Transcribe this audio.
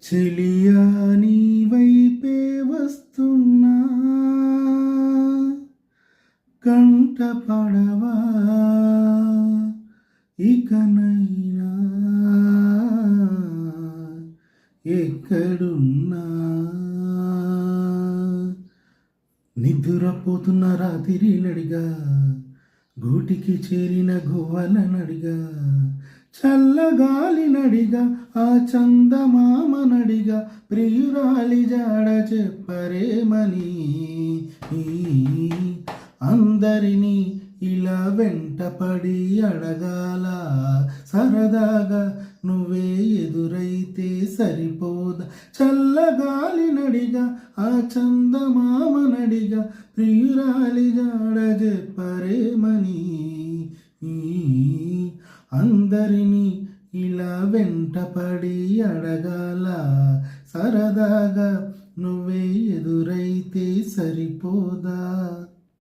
చెలియా నీ వైపే వస్తున్నా కంట పడవా ఇకనైనా ఎక్కడున్నా నిద్రపోతున్న రాత్రి నడిగా గూటికి చేరిన గువ్వల నడిగా చల్లగాలి నడిగా ఆ చందమామ నడిగా ప్రియురాలి జాడ చెప్పరేమని అందరినీ ఇలా వెంటపడి అడగాల సరదాగా నువ్వే ఎదురైతే సరిపోదా చల్లగాలి నడిగా ఆ చందమామ నడిగా ప్రియురాలి జాడ చెప్పరేమని అందరినీ ఇలా వెంటపడి అడగాల సరదాగా నువ్వే ఎదురైతే సరిపోదా.